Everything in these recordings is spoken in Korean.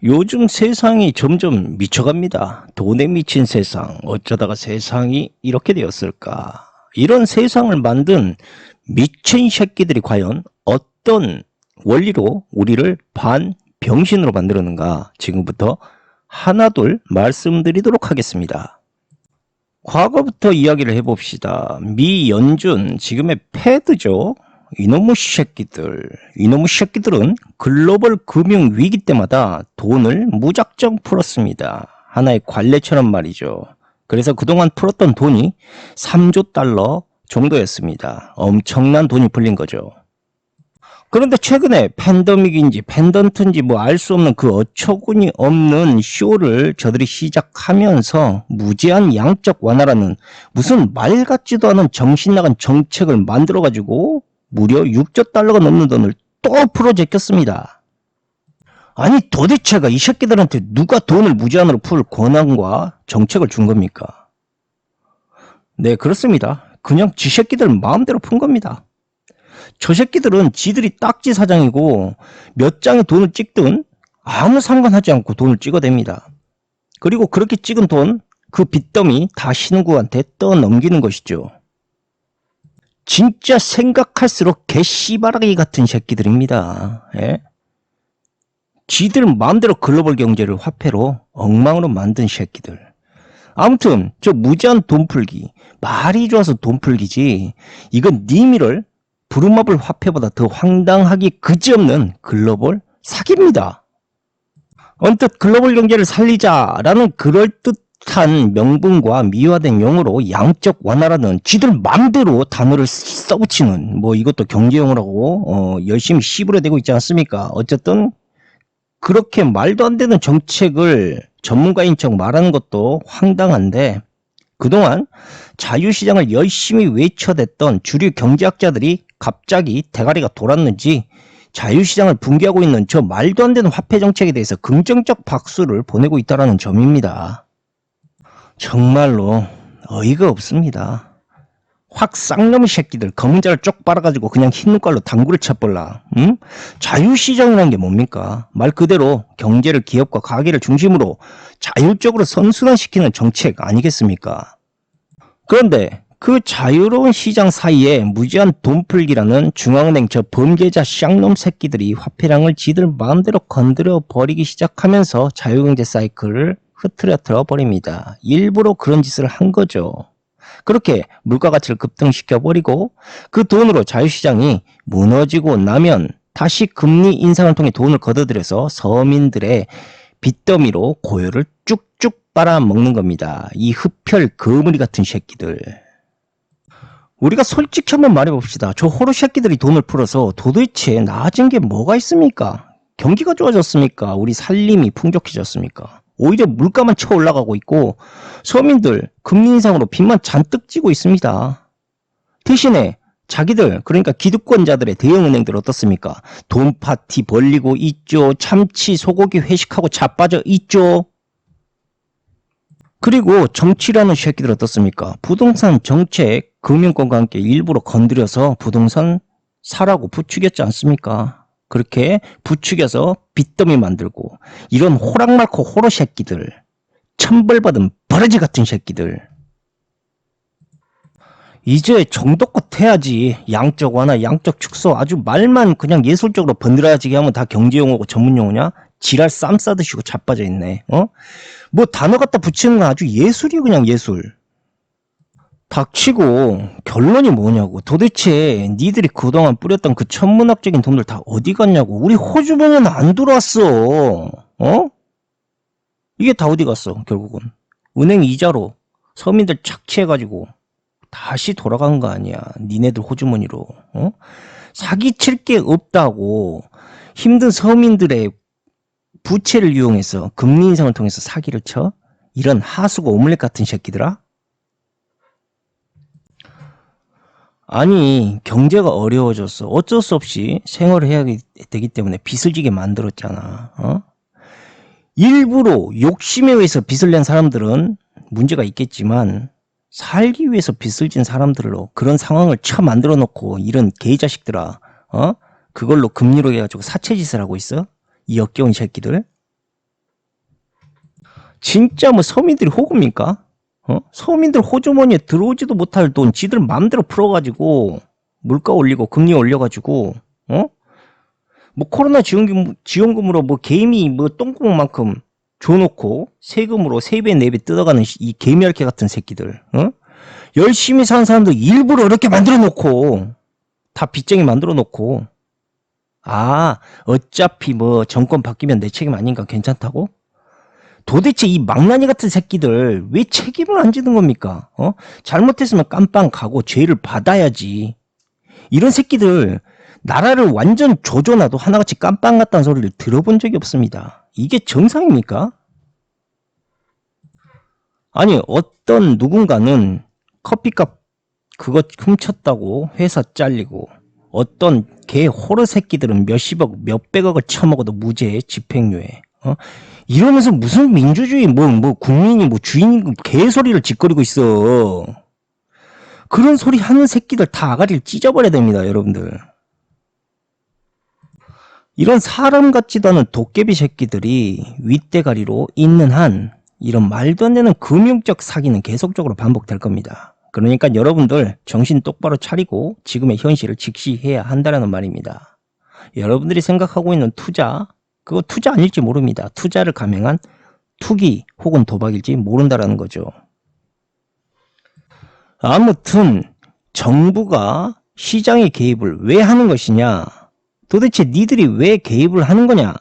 요즘 세상이 점점 미쳐갑니다. 돈에 미친 세상, 어쩌다가 세상이 이렇게 되었을까? 이런 세상을 만든 미친 새끼들이 과연 어떤 원리로 우리를 반병신으로 만들었는가? 지금부터 하나둘 말씀드리도록 하겠습니다. 과거부터 이야기를 해봅시다. 미연준, 지금의 패드죠. 이놈의 새끼들은 글로벌 금융 위기 때마다 돈을 무작정 풀었습니다. 하나의 관례처럼 말이죠. 그래서 그동안 풀었던 돈이 3조 달러 정도였습니다. 엄청난 돈이 풀린 거죠. 그런데 최근에 팬데믹인지 팬던트인지 뭐 알 수 없는 그 어처구니 없는 쇼를 저들이 시작하면서 무제한 양적 완화라는 무슨 말 같지도 않은 정신 나간 정책을 만들어 가지고 무려 6조 달러가 넘는 돈을 또 풀어 제꼈습니다. 아니 도대체가 이 새끼들한테 누가 돈을 무제한으로 풀 권한과 정책을 준 겁니까? 네, 그렇습니다. 그냥 지 새끼들 마음대로 푼 겁니다. 저 새끼들은 지들이 딱지 사장이고 몇 장의 돈을 찍든 아무 상관하지 않고 돈을 찍어댑니다. 그리고 그렇게 찍은 돈, 그 빚더미 다 신우구한테 떠넘기는 것이죠. 진짜 생각할수록 개씨바라기 같은 새끼들입니다. 예? 지들 마음대로 글로벌 경제를 화폐로 엉망으로 만든 새끼들. 아무튼 저 무제한 돈 풀기, 말이 좋아서 돈 풀기지, 이건 님이를 부루마블 화폐보다 더 황당하기 그지없는 글로벌 사기입니다. 언뜻 글로벌 경제를 살리자라는 그럴듯한 명분과 미화된 용어로 양적 완화라는 쥐들 맘대로 단어를 써붙이는, 뭐 이것도 경제용어라고 열심히 씹으려대고 있지 않습니까? 어쨌든 그렇게 말도 안 되는 정책을 전문가인 척 말하는 것도 황당한데, 그동안 자유시장을 열심히 외쳐댔던 주류 경제학자들이 갑자기 대가리가 돌았는지 자유시장을 붕괴하고 있는 저 말도 안 되는 화폐 정책에 대해서 긍정적 박수를 보내고 있다는 점입니다. 정말로 어이가 없습니다. 확 쌍놈의 새끼들 검은자를 쪽 빨아가지고 그냥 흰 눈깔로 당구를 쳐볼라. 응? 자유시장이라는 게 뭡니까? 말 그대로 경제를 기업과 가게를 중심으로 자율적으로 선순환시키는 정책 아니겠습니까? 그런데 그 자유로운 시장 사이에 무제한 돈풀기라는 중앙은행 저 범죄자 쌍놈 새끼들이 화폐량을 지들 마음대로 건드려 버리기 시작하면서 자유경제 사이클을 흐트러뜨려 버립니다. 일부러 그런 짓을 한 거죠. 그렇게 물가 가치를 급등시켜버리고 그 돈으로 자유시장이 무너지고 나면 다시 금리 인상을 통해 돈을 걷어들여서 서민들의 빚더미로 고요를 쭉쭉 빨아먹는 겁니다. 이 흡혈 거물이 같은 새끼들. 우리가 솔직히 한번 말해봅시다. 저 호로 새끼들이 돈을 풀어서 도대체 나아진 게 뭐가 있습니까? 경기가 좋아졌습니까? 우리 살림이 풍족해졌습니까? 오히려 물가만 쳐 올라가고 있고 서민들 금리 인상으로 빚만 잔뜩 지고 있습니다. 대신에 자기들, 그러니까 기득권자들의 대형은행들 어떻습니까? 돈 파티 벌리고 있죠. 참치 소고기 회식하고 자빠져 있죠. 그리고 정치라는 새끼들 어떻습니까? 부동산 정책, 금융권과 함께 일부러 건드려서 부동산 사라고 부추겼지 않습니까? 그렇게 부추겨서 빚더미 만들고, 이런 호락말코 호로 새끼들, 천벌받은 버러지 같은 새끼들. 이제 정도껏 해야지. 양적 완화, 양적 축소, 아주 말만 그냥 예술적으로 번드라지게 하면 다 경제용어고 전문용어냐? 지랄 쌈 싸드시고 자빠져 있네. 뭐 단어 갖다 붙이는 건 아주 예술이 그냥 예술. 닥치고 결론이 뭐냐고. 도대체 니들이 그동안 뿌렸던 그 천문학적인 돈들 다 어디 갔냐고. 우리 호주머니는 안 돌아왔어. 이게 다 어디 갔어 결국은. 은행 이자로 서민들 착취해가지고 다시 돌아간 거 아니야. 니네들 호주머니로. 사기칠 게 없다고 힘든 서민들의 부채를 이용해서 금리 인상을 통해서 사기를 쳐? 이런 하수고 오믈렛 같은 새끼들아? 아니 경제가 어려워졌어. 어쩔 수 없이 생활을 해야 되기 때문에 빚을 지게 만들었잖아. 일부러 욕심에 의해서 빚을 낸 사람들은 문제가 있겠지만 살기 위해서 빚을 진 사람들로 그런 상황을 쳐 만들어 놓고 이런 개자식들아, 그걸로 금리로 해가지고 사채짓을 하고 있어? 이 역겨운 새끼들. 진짜 뭐 서민들이 호구입니까? 서민들 호주머니에 들어오지도 못할 돈 지들 맘대로 풀어가지고 물가 올리고 금리 올려가지고 뭐 코로나 지원금으로 뭐 개미 뭐 똥구멍만큼 줘놓고 세금으로 3배 4배 뜯어가는 이 개미할개 같은 새끼들. 열심히 사는 사람들 일부러 이렇게 만들어 놓고 다 빚쟁이 만들어 놓고 어차피 뭐 정권 바뀌면 내 책임 아닌가 괜찮다고? 도대체 이 망나니 같은 새끼들 왜 책임을 안 지는 겁니까? 잘못했으면 깜빵 가고 죄를 받아야지. 이런 새끼들 나라를 완전 조져놔도 하나같이 깜빵 같다는 소리를 들어본 적이 없습니다. 이게 정상입니까? 아니 어떤 누군가는 커피값 그거 훔쳤다고 회사 잘리고 어떤 개 호러 새끼들은 몇십억 몇백억을 처먹어도 무죄 집행유예 이러면서 무슨 민주주의 뭐 국민이 뭐 주인인 개소리를 짓거리고 있어. 그런 소리 하는 새끼들 다 아가리를 찢어버려야 됩니다 여러분들. 이런 사람 같지도 않은 도깨비 새끼들이 윗대가리로 있는 한 이런 말도 안 되는 금융적 사기는 계속적으로 반복될 겁니다. 그러니까 여러분들 정신 똑바로 차리고 지금의 현실을 직시해야 한다는 말입니다. 여러분들이 생각하고 있는 투자, 그거 투자 아닐지 모릅니다. 투자를 감행한 투기 혹은 도박일지 모른다라는 거죠. 아무튼 정부가 시장의 개입을 왜 하는 것이냐? 도대체 니들이 왜 개입을 하는 거냐?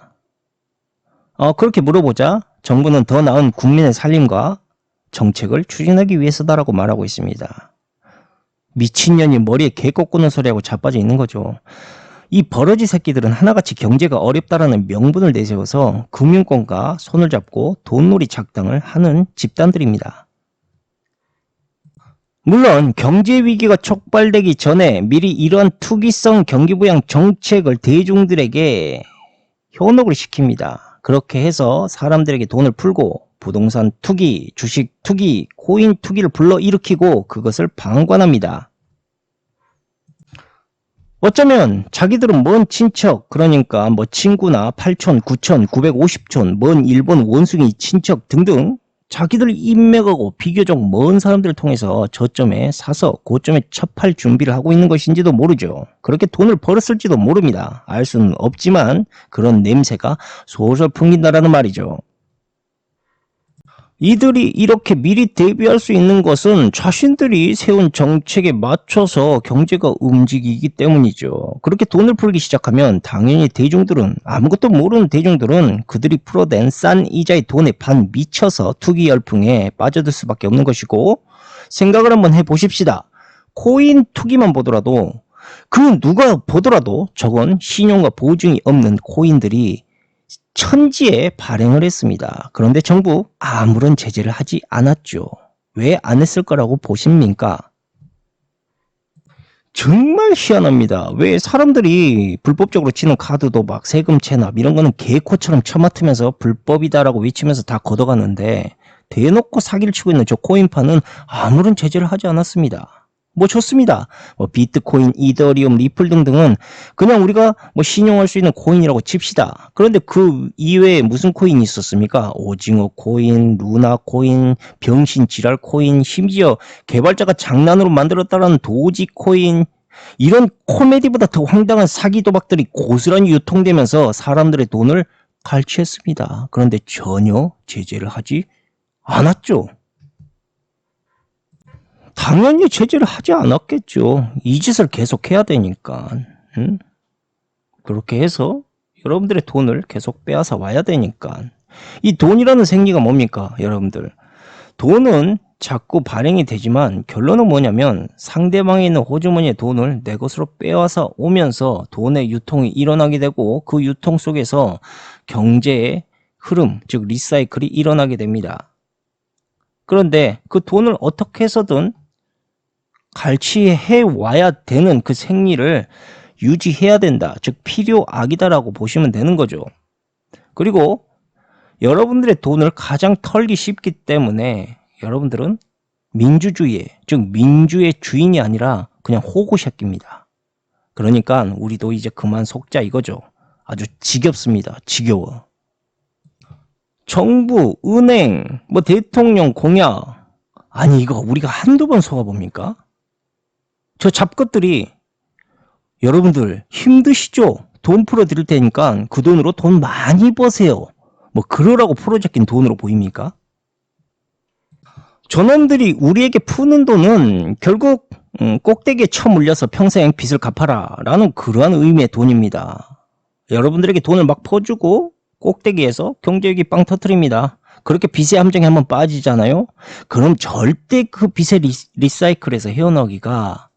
그렇게 물어보자 정부는 더 나은 국민의 살림과 정책을 추진하기 위해서다라고 말하고 있습니다. 미친년이 머리에 개 꺾는 소리하고 자빠져 있는 거죠. 이 버러지 새끼들은 하나같이 경제가 어렵다라는 명분을 내세워서 금융권과 손을 잡고 돈놀이 작당을 하는 집단들입니다. 물론 경제 위기가 촉발되기 전에 미리 이러한 투기성 경기부양 정책을 대중들에게 현혹을 시킵니다. 그렇게 해서 사람들에게 돈을 풀고 부동산 투기, 주식 투기, 코인 투기를 불러일으키고 그것을 방관합니다. 어쩌면 자기들은 먼 친척, 그러니까 뭐 친구나 8촌, 9촌, 950촌, 먼 일본 원숭이 친척 등등 자기들 인맥하고 비교적 먼 사람들을 통해서 저점에 사서 고점에 첩할 준비를 하고 있는 것인지도 모르죠. 그렇게 돈을 벌었을지도 모릅니다. 알 수는 없지만 그런 냄새가 솔솔 풍긴다라는 말이죠. 이들이 이렇게 미리 대비할 수 있는 것은 자신들이 세운 정책에 맞춰서 경제가 움직이기 때문이죠. 그렇게 돈을 풀기 시작하면 당연히 대중들은, 아무것도 모르는 대중들은 그들이 풀어댄 싼 이자의 돈에 반 미쳐서 투기 열풍에 빠져들 수밖에 없는 것이고, 생각을 한번 해보십시다. 코인 투기만 보더라도 누가 보더라도 저건 신용과 보증이 없는 코인들이 천지에 발행을 했습니다. 그런데 정부 아무런 제재를 하지 않았죠. 왜 안 했을 거라고 보십니까? 정말 희한합니다. 왜 사람들이 불법적으로 치는 카드 도박, 세금 체납 이런 거는 개코처럼 쳐맡으면서 불법이다라고 외치면서 다 걷어가는데 대놓고 사기를 치고 있는 저 코인파는 아무런 제재를 하지 않았습니다. 뭐 좋습니다. 뭐 비트코인, 이더리움, 리플 등등은 그냥 우리가 뭐 신용할 수 있는 코인이라고 칩시다. 그런데 그 이외에 무슨 코인이 있었습니까? 오징어 코인, 루나 코인, 병신 지랄 코인, 심지어 개발자가 장난으로 만들었다는 도지 코인, 이런 코미디보다 더 황당한 사기 도박들이 고스란히 유통되면서 사람들의 돈을 갈취했습니다. 그런데 전혀 제재를 하지 않았죠. 당연히 제재를 하지 않았겠죠. 이 짓을 계속해야 되니까. 그렇게 해서 여러분들의 돈을 계속 빼앗아 와야 되니까. 이 돈이라는 생리가 뭡니까 여러분들? 돈은 자꾸 발행이 되지만 결론은 뭐냐면 상대방에 있는 호주머니의 돈을 내 것으로 빼앗아 오면서 돈의 유통이 일어나게 되고 그 유통 속에서 경제의 흐름, 즉 리사이클이 일어나게 됩니다. 그런데 그 돈을 어떻게 해서든 갈취해 와야 되는 그 생리를 유지해야 된다. 즉 필요악이다라고 보시면 되는 거죠. 그리고 여러분들의 돈을 가장 털기 쉽기 때문에 여러분들은 민주주의의, 즉 민주의 주인이 아니라 그냥 호구 새끼입니다. 그러니까 우리도 이제 그만 속자 이거죠. 아주 지겹습니다. 지겨워. 정부, 은행, 뭐 대통령 공약. 아니 이거 우리가 한두 번 속아봅니까? 저 잡것들이 여러분들 힘드시죠? 돈 풀어드릴 테니까 그 돈으로 돈 많이 버세요. 뭐 그러라고 풀어잡긴 돈으로 보입니까? 저놈들이 우리에게 푸는 돈은 결국 꼭대기에 쳐물려서 평생 빚을 갚아라 라는 그러한 의미의 돈입니다. 여러분들에게 돈을 막 퍼주고 꼭대기에서 경제력이 빵 터트립니다. 그렇게 빚의 함정에 한번 빠지잖아요. 그럼 절대 그 빚의 리사이클에서 헤어나오기가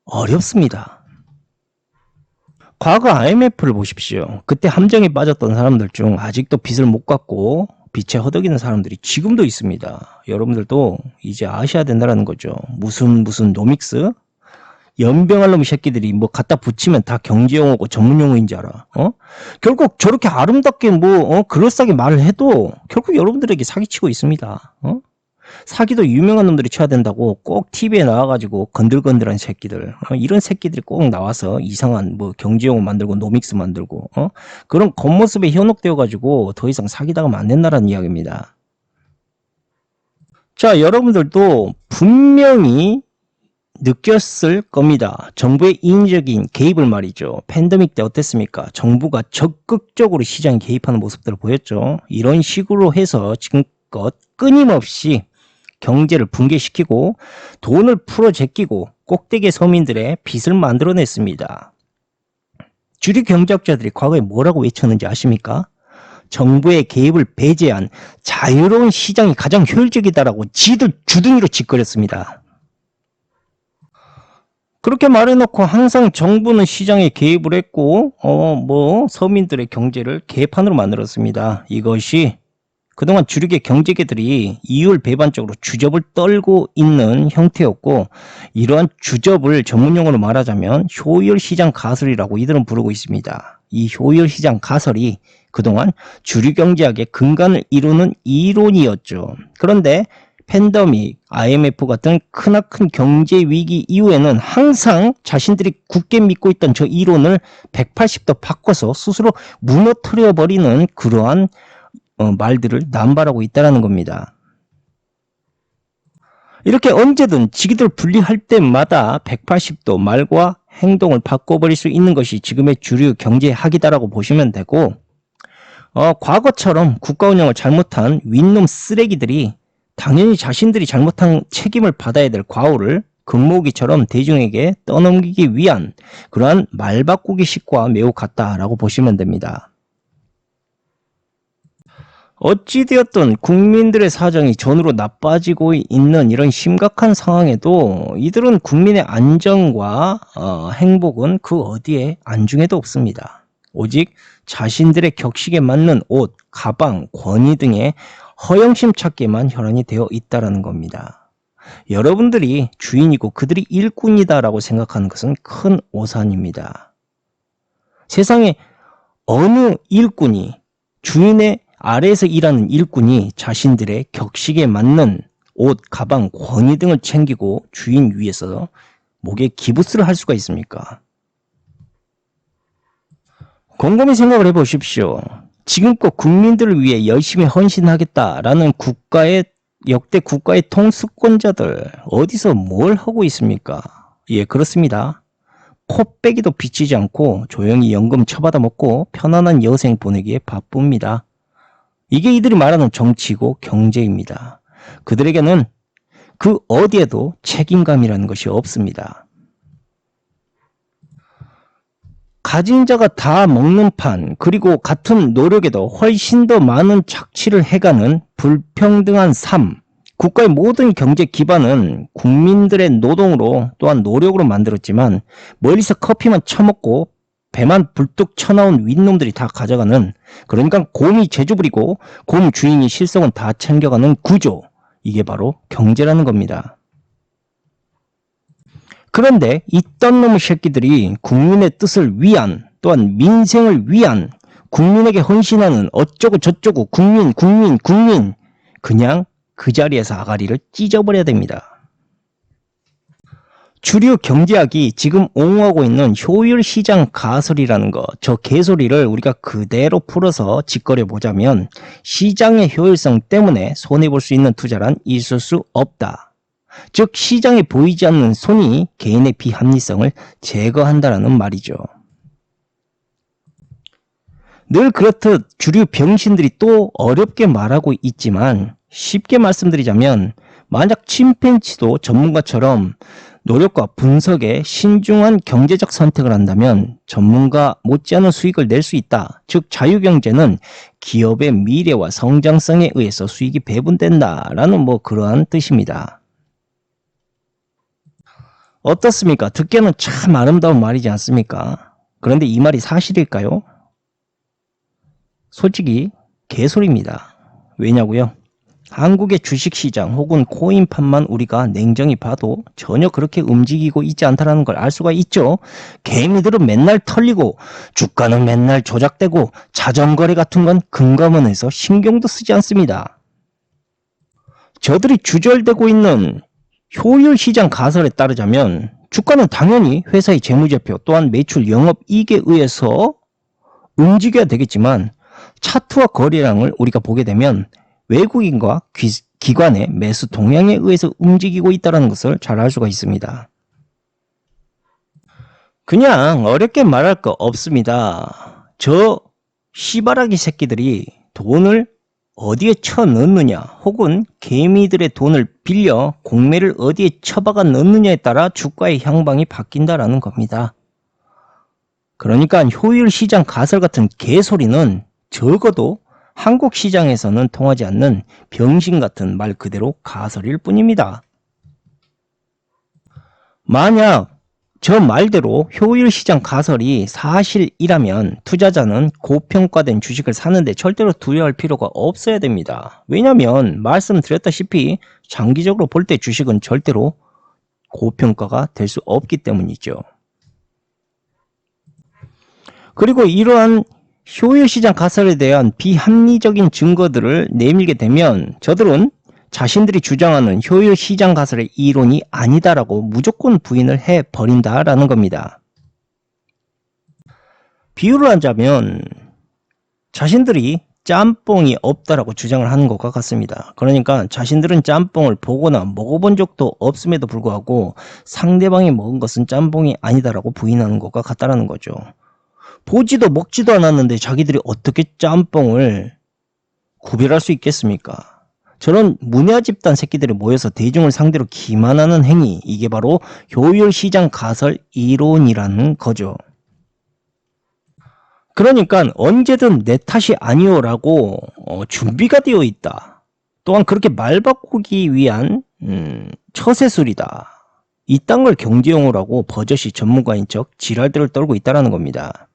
어렵습니다. 과거 IMF를 보십시오. 그때 함정에 빠졌던 사람들 중 아직도 빚을 못 갚고 빚에 허덕이는 사람들이 지금도 있습니다. 여러분들도 이제 아셔야 된다는 거죠. 무슨 노믹스? 연병할 놈의 새끼들이 뭐 갖다 붙이면 다 경제용어고 전문용어인 줄 알아. 결국 저렇게 아름답게 그럴싸하게 말을 해도 결국 여러분들에게 사기치고 있습니다. 사기도 유명한 놈들이 쳐야 된다고 꼭 TV에 나와가지고 건들건들한 새끼들, 이런 새끼들이 꼭 나와서 이상한 뭐 경제용어 만들고 노믹스 만들고 그런 겉모습에 현혹되어가지고 더 이상 사기당하면 안 된다는 이야기입니다. 자, 여러분들도 분명히 느꼈을 겁니다. 정부의 인위적인 개입을 말이죠. 팬데믹 때 어땠습니까? 정부가 적극적으로 시장에 개입하는 모습들을 보였죠. 이런 식으로 해서 지금껏 끊임없이 경제를 붕괴시키고 돈을 풀어 제끼고 꼭대기 서민들의 빚을 만들어냈습니다. 주류 경제학자들이 과거에 뭐라고 외쳤는지 아십니까? 정부의 개입을 배제한 자유로운 시장이 가장 효율적이다라고 지들 주둥이로 짓거렸습니다. 그렇게 말해놓고 항상 정부는 시장에 개입을 했고 서민들의 경제를 개판으로 만들었습니다. 이것이 그동안 주류계 경제계들이 이율배반적으로 주접을 떨고 있는 형태였고, 이러한 주접을 전문용어로 말하자면 효율시장 가설이라고 이들은 부르고 있습니다. 이 효율시장 가설이 그동안 주류경제학의 근간을 이루는 이론이었죠. 그런데 팬데믹, IMF 같은 크나큰 경제위기 이후에는 항상 자신들이 굳게 믿고 있던 저 이론을 180도 바꿔서 스스로 무너뜨려버리는 그러한 말들을 남발하고 있다는 겁니다. 이렇게 언제든 지기들 분리할 때마다 180도 말과 행동을 바꿔버릴 수 있는 것이 지금의 주류 경제학이다라고 보시면 되고, 과거처럼 국가 운영을 잘못한 윗놈 쓰레기들이 당연히 자신들이 잘못한 책임을 받아야 될 과오를 금모기처럼 대중에게 떠넘기기 위한 그러한 말바꾸기식과 매우 같다라고 보시면 됩니다. 어찌되었든 국민들의 사정이 전으로 나빠지고 있는 이런 심각한 상황에도 이들은 국민의 안정과 행복은 그 어디에 안중에도 없습니다. 오직 자신들의 격식에 맞는 옷, 가방, 권위 등의 허영심 찾기에만 혈안이 되어 있다는 겁니다. 여러분들이 주인이고 그들이 일꾼이다라고 생각하는 것은 큰 오산입니다. 세상에 어느 일꾼이 주인의 아래에서 일하는 일꾼이 자신들의 격식에 맞는 옷, 가방, 권위 등을 챙기고 주인 위에서 목에 기부스를 할 수가 있습니까? 곰곰이 생각을 해보십시오. 지금껏 국민들을 위해 열심히 헌신하겠다라는 역대 국가의 통수권자들 어디서 뭘 하고 있습니까? 예, 그렇습니다. 코빼기도 비치지 않고 조용히 연금 처받아 먹고 편안한 여생 보내기에 바쁩니다. 이게 이들이 말하는 정치고 경제입니다. 그들에게는 그 어디에도 책임감이라는 것이 없습니다. 가진 자가 다 먹는 판, 그리고 같은 노력에도 훨씬 더 많은 착취를 해가는 불평등한 삶, 국가의 모든 경제 기반은 국민들의 노동으로 또한 노력으로 만들었지만 멀리서 커피만 처먹고 배만 불뚝 쳐나온 윗놈들이 다 가져가는, 그러니까 곰이 재주 부리고 곰 주인이 실속은 다 챙겨가는 구조, 이게 바로 경제라는 겁니다. 그런데 이딴 놈의 새끼들이 국민의 뜻을 위한, 또한 민생을 위한, 국민에게 헌신하는 어쩌고 저쩌고 국민 그냥 그 자리에서 아가리를 찢어버려야 됩니다. 주류 경제학이 지금 옹호하고 있는 효율 시장 가설이라는 거, 저 개소리를 우리가 그대로 풀어서 짓거려 보자면 시장의 효율성 때문에 손해볼 수 있는 투자란 있을 수 없다. 즉 시장에 보이지 않는 손이 개인의 비합리성을 제거한다는 말이죠. 늘 그렇듯 주류 병신들이 또 어렵게 말하고 있지만 쉽게 말씀드리자면 만약 침팬지도 전문가처럼 노력과 분석에 신중한 경제적 선택을 한다면 전문가 못지않은 수익을 낼 수 있다. 즉 자유경제는 기업의 미래와 성장성에 의해서 수익이 배분된다라는 그러한 뜻입니다. 어떻습니까? 듣기에는 참 아름다운 말이지 않습니까? 그런데 이 말이 사실일까요? 솔직히 개소리입니다. 왜냐고요? 한국의 주식시장 혹은 코인판만 우리가 냉정히 봐도 전혀 그렇게 움직이고 있지 않다는 걸 알 수가 있죠. 개미들은 맨날 털리고 주가는 맨날 조작되고 자전거래 같은 건 금감원에서 신경도 쓰지 않습니다. 저들이 주절되고 있는 효율시장 가설에 따르자면 주가는 당연히 회사의 재무제표 또한 매출 영업이익에 의해서 움직여야 되겠지만 차트와 거래량을 우리가 보게 되면 외국인과 기관의 매수 동향에 의해서 움직이고 있다는 것을 잘 알 수가 있습니다. 그냥 어렵게 말할 거 없습니다. 저 씨바라기 새끼들이 돈을 어디에 쳐넣느냐 혹은 개미들의 돈을 빌려 공매를 어디에 처박아 넣느냐에 따라 주가의 향방이 바뀐다라는 겁니다. 그러니까 효율 시장 가설 같은 개소리는 적어도 한국 시장에서는 통하지 않는 병신 같은 말 그대로 가설일 뿐입니다. 만약 저 말대로 효율 시장 가설이 사실이라면 투자자는 고평가된 주식을 사는데 절대로 두려워할 필요가 없어야 됩니다. 왜냐하면 말씀드렸다시피 장기적으로 볼 때 주식은 절대로 고평가가 될 수 없기 때문이죠. 그리고 이러한 효율시장 가설에 대한 비합리적인 증거들을 내밀게 되면 저들은 자신들이 주장하는 효율시장 가설의 이론이 아니다라고 무조건 부인을 해버린다라는 겁니다. 비유를 하자면 자신들이 짬뽕이 없다라고 주장을 하는 것과 같습니다. 그러니까 자신들은 짬뽕을 보거나 먹어본 적도 없음에도 불구하고 상대방이 먹은 것은 짬뽕이 아니다라고 부인하는 것과 같다라는 거죠. 보지도 먹지도 않았는데 자기들이 어떻게 짬뽕을 구별할 수 있겠습니까? 저런 문야 집단 새끼들이 모여서 대중을 상대로 기만하는 행위, 이게 바로 효율시장 가설 이론이라는 거죠. 그러니까 언제든 내 탓이 아니오라고 준비가 되어 있다. 또한 그렇게 말 바꾸기 위한 처세술이다. 이딴 걸 경제용어라고 버젓이 전문가인 척 지랄들을 떨고 있다는 겁니다.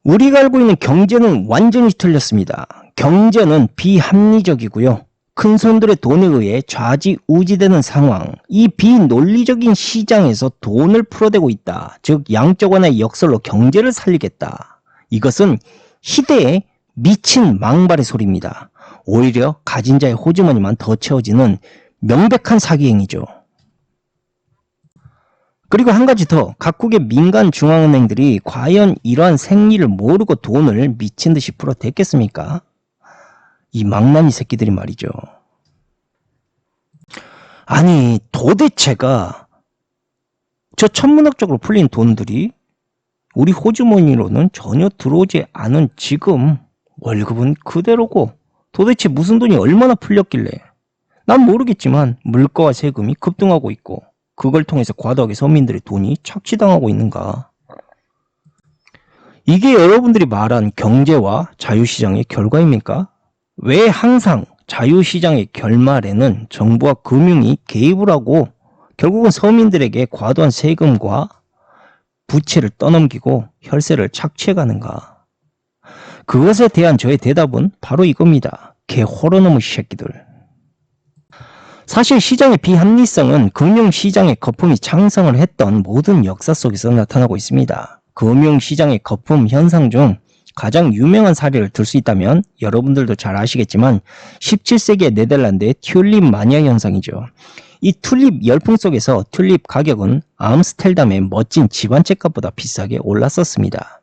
우리가 알고 있는 경제는 완전히 틀렸습니다. 경제는 비합리적이고요. 큰손들의 돈에 의해 좌지우지되는 상황, 이 비논리적인 시장에서 돈을 풀어대고 있다. 즉 양적 완화의 역설로 경제를 살리겠다. 이것은 희대의 미친 망발의 소리입니다. 오히려 가진 자의 호주머니만 더 채워지는 명백한 사기행위죠. 그리고 한 가지 더, 각국의 민간 중앙은행들이 과연 이러한 생리를 모르고 돈을 미친 듯이 풀어댔겠습니까? 이 망나니 새끼들이 말이죠. 아니 도대체가 저 천문학적으로 풀린 돈들이 우리 호주머니로는 전혀 들어오지 않은 지금 월급은 그대로고 도대체 무슨 돈이 얼마나 풀렸길래 난 모르겠지만 물가와 세금이 급등하고 있고 그걸 통해서 과도하게 서민들의 돈이 착취당하고 있는가. 이게 여러분들이 말한 경제와 자유시장의 결과입니까? 왜 항상 자유시장의 결말에는 정부와 금융이 개입을 하고 결국은 서민들에게 과도한 세금과 부채를 떠넘기고 혈세를 착취해가는가. 그것에 대한 저의 대답은 바로 이겁니다. 개호러놈의 새끼들. 사실 시장의 비합리성은 금융시장의 거품이 창성을 했던 모든 역사 속에서 나타나고 있습니다. 금융시장의 거품 현상 중 가장 유명한 사례를 들 수 있다면 여러분들도 잘 아시겠지만 17세기의 네덜란드의 튤립 마니아 현상이죠. 이 튤립 열풍 속에서 튤립 가격은 암스텔담의 멋진 집안채값보다 비싸게 올랐었습니다.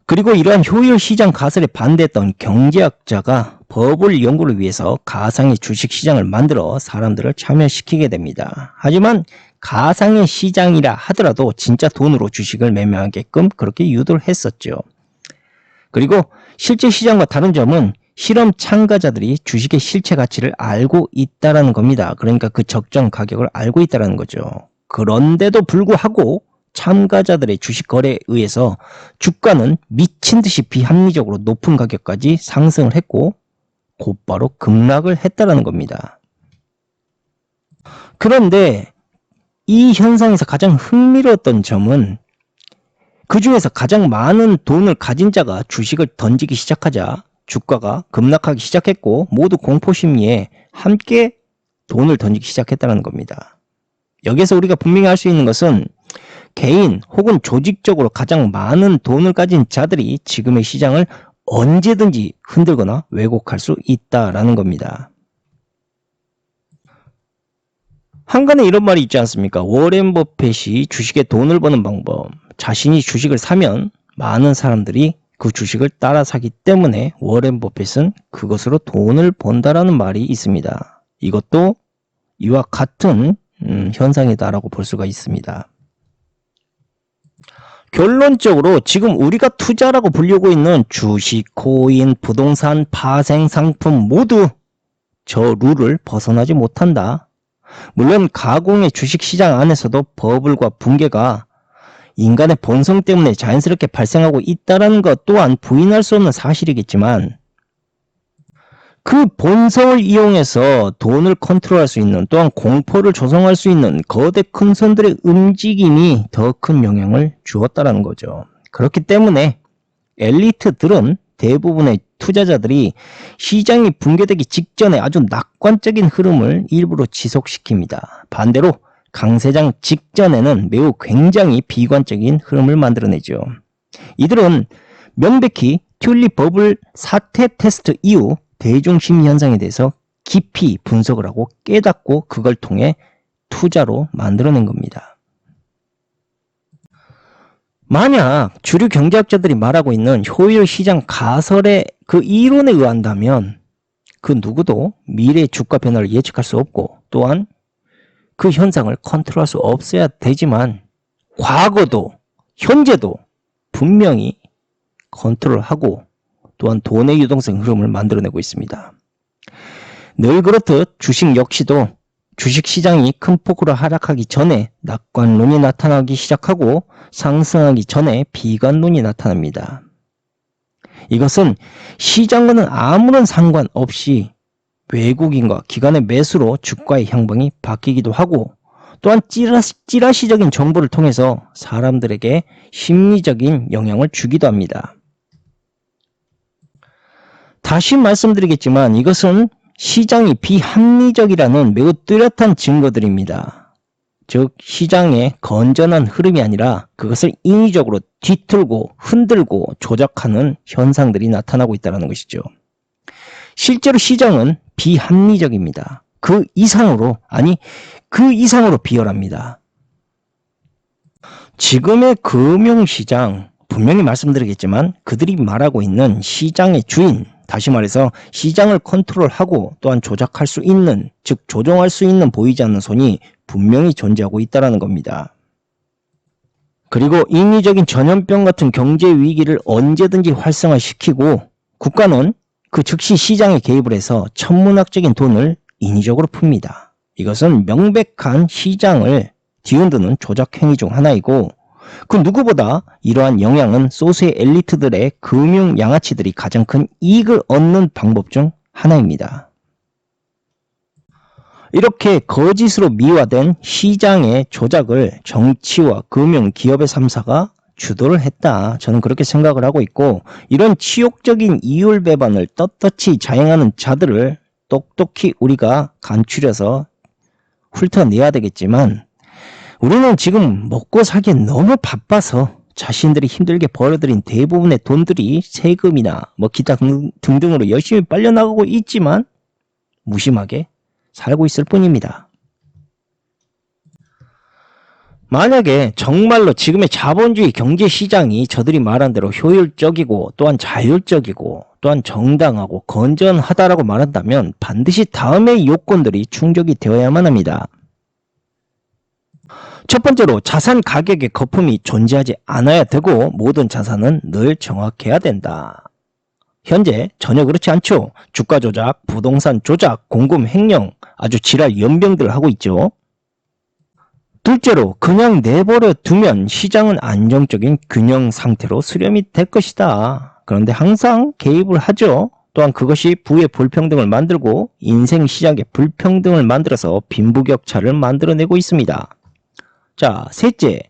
그리고 이러한 효율 시장 가설에 반대했던 경제학자가 버블 연구를 위해서 가상의 주식시장을 만들어 사람들을 참여시키게 됩니다. 하지만 가상의 시장이라 하더라도 진짜 돈으로 주식을 매매하게끔 그렇게 유도를 했었죠. 그리고 실제 시장과 다른 점은 실험 참가자들이 주식의 실체 가치를 알고 있다는 겁니다. 그러니까 그 적정 가격을 알고 있다는 거죠. 그런데도 불구하고 참가자들의 주식 거래에 의해서 주가는 미친 듯이 비합리적으로 높은 가격까지 상승을 했고 곧바로 급락을 했다는 겁니다. 그런데 이 현상에서 가장 흥미로웠던 점은 그 중에서 가장 많은 돈을 가진 자가 주식을 던지기 시작하자 주가가 급락하기 시작했고 모두 공포심리에 함께 돈을 던지기 시작했다는 겁니다. 여기서 우리가 분명히 알 수 있는 것은 개인 혹은 조직적으로 가장 많은 돈을 가진 자들이 지금의 시장을 언제든지 흔들거나 왜곡할 수 있다라는 겁니다. 한간에 이런 말이 있지 않습니까? 워렌 버핏이 주식에 돈을 버는 방법. 자신이 주식을 사면 많은 사람들이 그 주식을 따라 사기 때문에 워렌 버핏은 그것으로 돈을 번다라는 말이 있습니다. 이것도 이와 같은 현상이다라고 볼 수가 있습니다. 결론적으로 지금 우리가 투자라고 불리고 있는 주식, 코인, 부동산, 파생상품 모두 저 룰을 벗어나지 못한다. 물론 가공의 주식시장 안에서도 버블과 붕괴가 인간의 본성 때문에 자연스럽게 발생하고 있다는 것 또한 부인할 수 없는 사실이겠지만 그 본성을 이용해서 돈을 컨트롤할 수 있는 또한 공포를 조성할 수 있는 거대 큰 손들의 움직임이 더 큰 영향을 주었다는 거죠. 그렇기 때문에 엘리트들은 대부분의 투자자들이 시장이 붕괴되기 직전에 아주 낙관적인 흐름을 일부러 지속시킵니다. 반대로 강세장 직전에는 매우 굉장히 비관적인 흐름을 만들어내죠. 이들은 명백히 튤립 버블 사태 테스트 이후 대중심리 현상에 대해서 깊이 분석을 하고 깨닫고 그걸 통해 투자로 만들어낸 겁니다. 만약 주류 경제학자들이 말하고 있는 효율 시장 가설의 그 이론에 의한다면 그 누구도 미래의 주가 변화를 예측할 수 없고 또한 그 현상을 컨트롤할 수 없어야 되지만 과거도 현재도 분명히 컨트롤하고 또한 돈의 유동성 흐름을 만들어내고 있습니다. 늘 그렇듯 주식 역시도 주식시장이 큰 폭으로 하락하기 전에 낙관론이 나타나기 시작하고 상승하기 전에 비관론이 나타납니다. 이것은 시장과는 아무런 상관없이 외국인과 기관의 매수로 주가의 향방이 바뀌기도 하고 또한 찌라시적인 정보를 통해서 사람들에게 심리적인 영향을 주기도 합니다. 다시 말씀드리겠지만 이것은 시장이 비합리적이라는 매우 뚜렷한 증거들입니다. 즉 시장의 건전한 흐름이 아니라 그것을 인위적으로 뒤틀고 흔들고 조작하는 현상들이 나타나고 있다는 것이죠. 실제로 시장은 비합리적입니다. 그 이상으로 비열합니다. 지금의 금융시장 분명히 말씀드리겠지만 그들이 말하고 있는 시장의 주인 다시 말해서 시장을 컨트롤하고 또한 조작할 수 있는 즉 조종할 수 있는 보이지 않는 손이 분명히 존재하고 있다는 겁니다. 그리고 인위적인 전염병 같은 경제 위기를 언제든지 활성화시키고 국가는 그 즉시 시장에 개입을 해서 천문학적인 돈을 인위적으로 풉니다. 이것은 명백한 시장을 뒤흔드는 조작 행위 중 하나이고 그 누구보다 이러한 영향은 소수의 엘리트들의 금융 양아치들이 가장 큰 이익을 얻는 방법 중 하나입니다. 이렇게 거짓으로 미화된 시장의 조작을 정치와 금융, 기업의 3사가 주도를 했다. 저는 그렇게 생각을 하고 있고 이런 치욕적인 이율 배반을 떳떳이 자행하는 자들을 똑똑히 우리가 간추려서 훑어내야 되겠지만 우리는 지금 먹고 살기에 너무 바빠서 자신들이 힘들게 벌어들인 대부분의 돈들이 세금이나 기타 등등으로 열심히 빨려나가고 있지만 무심하게 살고 있을 뿐입니다. 만약에 정말로 지금의 자본주의 경제시장이 저들이 말한 대로 효율적이고 또한 자율적이고 또한 정당하고 건전하다라고 말한다면 반드시 다음의 요건들이 충족이 되어야만 합니다. 첫 번째로 자산 가격의 거품이 존재하지 않아야 되고 모든 자산은 늘 정확해야 된다. 현재 전혀 그렇지 않죠. 주가 조작, 부동산 조작, 공급 횡령, 아주 지랄 연병들을 하고 있죠. 둘째로 그냥 내버려 두면 시장은 안정적인 균형 상태로 수렴이 될 것이다. 그런데 항상 개입을 하죠. 또한 그것이 부의 불평등을 만들고 인생 시장의 불평등을 만들어서 빈부격차를 만들어내고 있습니다. 자, 셋째,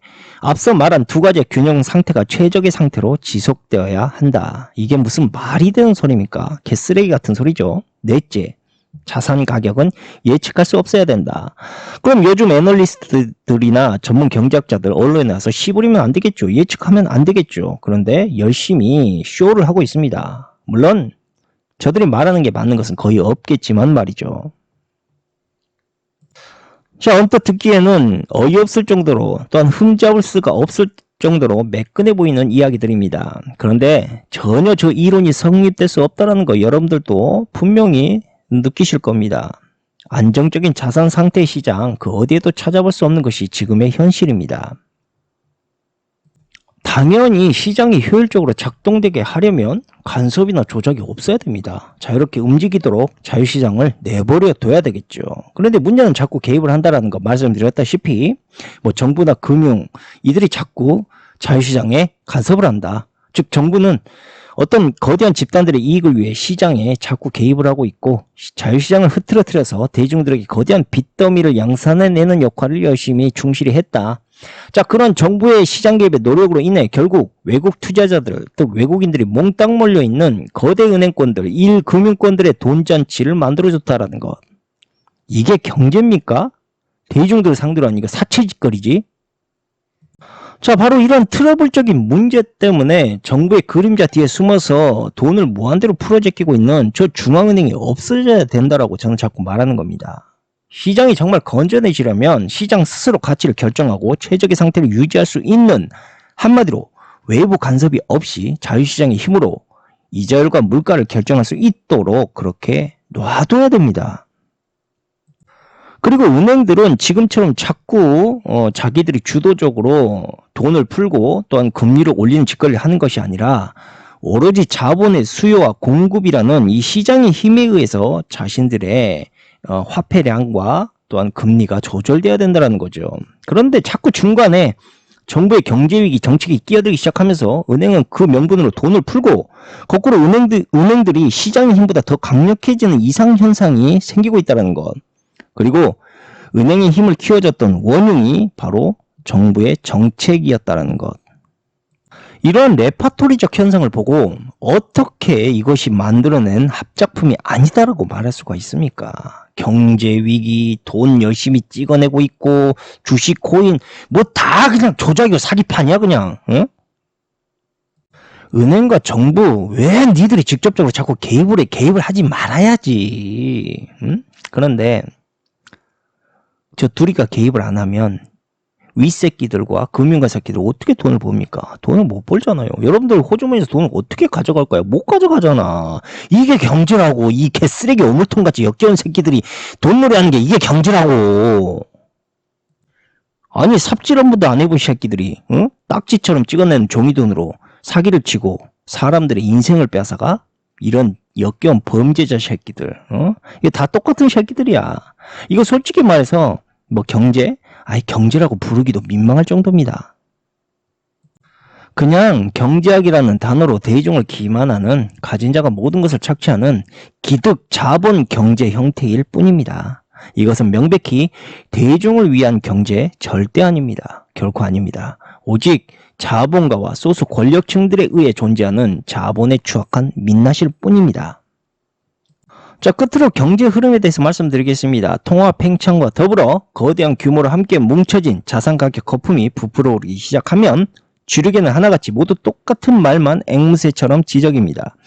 앞서 말한 두 가지의 균형 상태가 최적의 상태로 지속되어야 한다. 이게 무슨 말이 되는 소리입니까? 개쓰레기 같은 소리죠. 넷째, 자산 가격은 예측할 수 없어야 된다. 그럼 요즘 애널리스트들이나 전문 경제학자들 언론에 나와서 시부리면 안 되겠죠. 예측하면 안 되겠죠. 그런데 열심히 쇼를 하고 있습니다. 물론 저들이 말하는 게 맞는 것은 거의 없겠지만 말이죠. 자, 언뜻 듣기에는 어이없을 정도로 또한 흠잡을 수가 없을 정도로 매끈해 보이는 이야기들입니다. 그런데 전혀 저 이론이 성립될 수 없다는 거 여러분들도 분명히 느끼실 겁니다. 안정적인 자산 상태의 시장 그 어디에도 찾아볼 수 없는 것이 지금의 현실입니다. 당연히 시장이 효율적으로 작동되게 하려면 간섭이나 조작이 없어야 됩니다. 자유롭게 움직이도록 자유시장을 내버려 둬야 되겠죠. 그런데 문제는 자꾸 개입을 한다는 거 말씀드렸다시피 정부나 금융 이들이 자꾸 자유시장에 간섭을 한다. 즉 정부는 어떤 거대한 집단들의 이익을 위해 시장에 자꾸 개입을 하고 있고 자유시장을 흐트러뜨려서 대중들에게 거대한 빚더미를 양산해내는 역할을 열심히 충실히 했다. 자, 그런 정부의 시장 개입의 노력으로 인해 결국 외국 투자자들, 또 외국인들이 몽땅 몰려있는 거대 은행권들, 일금융권들의 돈잔치를 만들어줬다라는 것. 이게 경제입니까? 대중들을 상대로 하는 이거 사채짓거리지? 자, 바로 이런 트러블적인 문제 때문에 정부의 그림자 뒤에 숨어서 돈을 무한대로 풀어제끼고 있는 저 중앙은행이 없어져야 된다라고 저는 자꾸 말하는 겁니다. 시장이 정말 건전해지려면 시장 스스로 가치를 결정하고 최적의 상태를 유지할 수 있는, 한마디로 외부 간섭이 없이 자유시장의 힘으로 이자율과 물가를 결정할 수 있도록 그렇게 놔둬야 됩니다. 그리고 은행들은 지금처럼 자꾸 자기들이 주도적으로 돈을 풀고 또한 금리를 올리는 짓거리를 하는 것이 아니라 오로지 자본의 수요와 공급이라는 이 시장의 힘에 의해서 자신들의 화폐량과 또한 금리가 조절돼야 된다는 거죠. 그런데 자꾸 중간에 정부의 경제위기, 정책이 끼어들기 시작하면서 은행은 그 명분으로 돈을 풀고 거꾸로 은행들이 시장의 힘보다 더 강력해지는 이상현상이 생기고 있다는 것. 그리고 은행의 힘을 키워줬던 원흉이 바로 정부의 정책이었다는 것. 이러한 레파토리적 현상을 보고 어떻게 이것이 만들어낸 합작품이 아니다라고 말할 수가 있습니까? 경제위기, 돈 열심히 찍어내고 있고 주식, 코인 다 그냥 조작이고 사기판이야 그냥. 응? 은행과 정부 왜 니들이 직접적으로 자꾸 개입을 하지 말아야지. 응? 그런데 저 둘이가 개입을 안 하면 윗새끼들과 금융가 새끼들 어떻게 돈을 봅니까? 돈을 못 벌잖아요. 여러분들 호주머니에서 돈을 어떻게 가져갈까요? 못 가져가잖아. 이게 경제라고. 이 개쓰레기 오물통같이 역겨운 새끼들이 돈놀이하는 게 이게 경제라고. 아니 삽질 한 번도 안 해본 새끼들이 응? 딱지처럼 찍어내는 종이돈으로 사기를 치고 사람들의 인생을 뺏어가? 이런 역겨운 범죄자 새끼들. 이게 다 똑같은 새끼들이야. 이거 솔직히 말해서 경제? 경제라고 부르기도 민망할 정도입니다. 그냥 경제학이라는 단어로 대중을 기만하는, 가진 자가 모든 것을 착취하는 기득 자본 경제 형태일 뿐입니다. 이것은 명백히 대중을 위한 경제 절대 아닙니다. 결코 아닙니다. 오직 자본가와 소수 권력층들에 의해 존재하는 자본의 추악한 민낯일 뿐입니다. 자, 끝으로 경제 흐름에 대해서 말씀드리겠습니다. 통화 팽창과 더불어 거대한 규모로 함께 뭉쳐진 자산 가격 거품이 부풀어 오르기 시작하면 주류계는 하나같이 모두 똑같은 말만 앵무새처럼 지적입니다.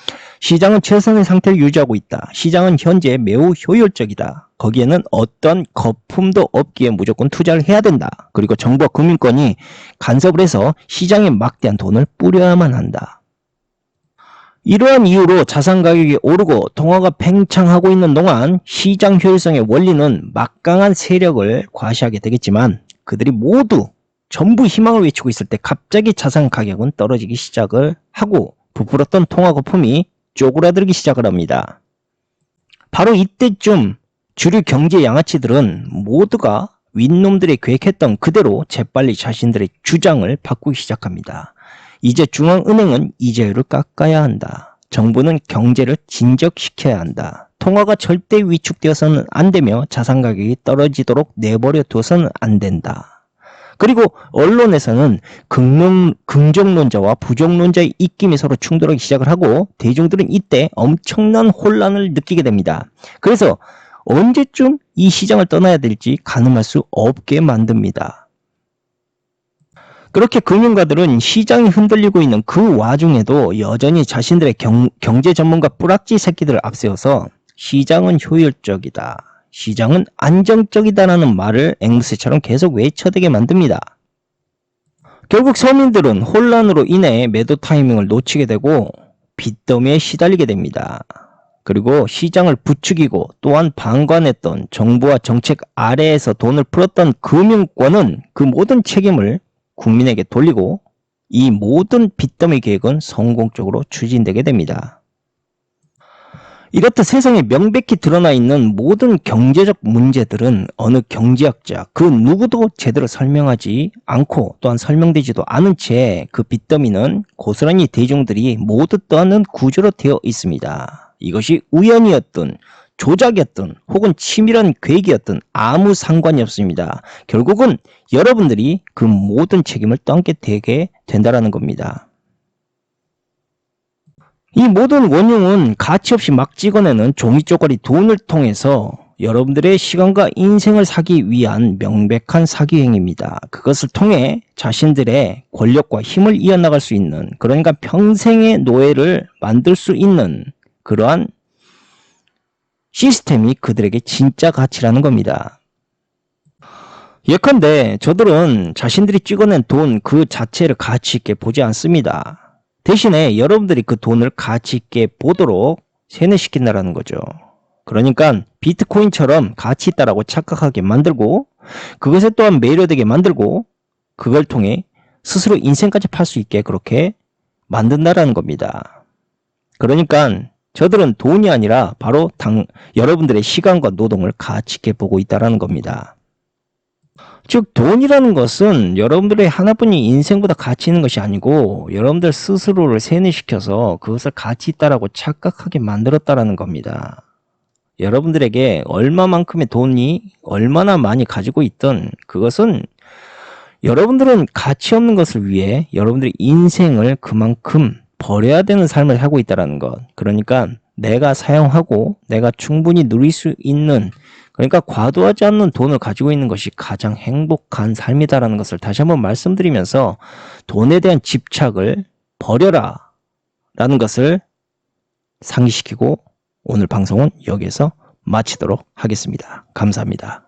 시장은 최선의 상태를 유지하고 있다. 시장은 현재 매우 효율적이다. 거기에는 어떤 거품도 없기에 무조건 투자를 해야 된다. 그리고 정부와 금융권이 간섭을 해서 시장에 막대한 돈을 뿌려야만 한다. 이러한 이유로 자산 가격이 오르고 통화가 팽창하고 있는 동안 시장 효율성의 원리는 막강한 세력을 과시하게 되겠지만 그들이 모두 전부 희망을 외치고 있을 때 갑자기 자산 가격은 떨어지기 시작을 하고 부풀었던 통화 거품이 쪼그라들기 시작을 합니다. 바로 이때쯤 주류 경제 양아치들은 모두가 윗놈들이 계획했던 그대로 재빨리 자신들의 주장을 바꾸기 시작합니다. 이제 중앙은행은 이자율을 깎아야 한다. 정부는 경제를 진정시켜야 한다. 통화가 절대 위축되어서는 안 되며 자산 가격이 떨어지도록 내버려 둬서는 안 된다. 그리고 언론에서는 긍정론자와 부정론자의 입김이 서로 충돌하기 시작을 하고 대중들은 이때 엄청난 혼란을 느끼게 됩니다. 그래서 언제쯤 이 시장을 떠나야 될지 가늠할 수 없게 만듭니다. 그렇게 금융가들은 시장이 흔들리고 있는 그 와중에도 여전히 자신들의 경제 전문가 뿌락지 새끼들을 앞세워서 시장은 효율적이다. 시장은 안정적이다라는 말을 앵무새처럼 계속 외쳐대게 만듭니다. 결국 서민들은 혼란으로 인해 매도 타이밍을 놓치게 되고 빚더미에 시달리게 됩니다. 그리고 시장을 부추기고 또한 방관했던 정부와 정책 아래에서 돈을 풀었던 금융권은 그 모든 책임을 국민에게 돌리고 이 모든 빚더미 계획은 성공적으로 추진되게 됩니다. 이렇듯 세상에 명백히 드러나 있는 모든 경제적 문제들은 어느 경제학자 그 누구도 제대로 설명하지 않고 또한 설명되지도 않은 채 그 빚더미는 고스란히 대중들이 모두 떠안는 구조로 되어 있습니다. 이것이 우연이었든 조작이었든 혹은 치밀한 계획이었든 아무 상관이 없습니다. 결국은 여러분들이 그 모든 책임을 떠안게 되게 된다는 겁니다. 이 모든 원흉은 가치없이 막 찍어내는 종이 쪼가리 돈을 통해서 여러분들의 시간과 인생을 사기 위한 명백한 사기 행위입니다. 그것을 통해 자신들의 권력과 힘을 이어나갈 수 있는, 그러니까 평생의 노예를 만들 수 있는 그러한 시스템이 그들에게 진짜 가치라는 겁니다. 예컨대 저들은 자신들이 찍어낸 돈 그 자체를 가치 있게 보지 않습니다. 대신에 여러분들이 그 돈을 가치 있게 보도록 세뇌시킨다라는 거죠. 그러니까 비트코인처럼 가치 있다라고 착각하게 만들고 그것에 또한 매료되게 만들고 그걸 통해 스스로 인생까지 팔 수 있게 그렇게 만든다라는 겁니다. 그러니까 저들은 돈이 아니라 바로 여러분들의 시간과 노동을 가치 있게 보고 있다라는 겁니다. 즉 돈이라는 것은 여러분들의 하나뿐인 인생보다 가치 있는 것이 아니고 여러분들 스스로를 세뇌시켜서 그것을 가치 있다라고 착각하게 만들었다라는 겁니다. 여러분들에게 얼마만큼의 돈이 얼마나 많이 가지고 있든 그것은 여러분들은 가치 없는 것을 위해 여러분들의 인생을 그만큼 버려야 되는 삶을 하고 있다는 것. 그러니까 내가 사용하고 내가 충분히 누릴 수 있는, 그러니까 과도하지 않는 돈을 가지고 있는 것이 가장 행복한 삶이다라는 것을 다시 한번 말씀드리면서 돈에 대한 집착을 버려라 라는 것을 상기시키고 오늘 방송은 여기에서 마치도록 하겠습니다. 감사합니다.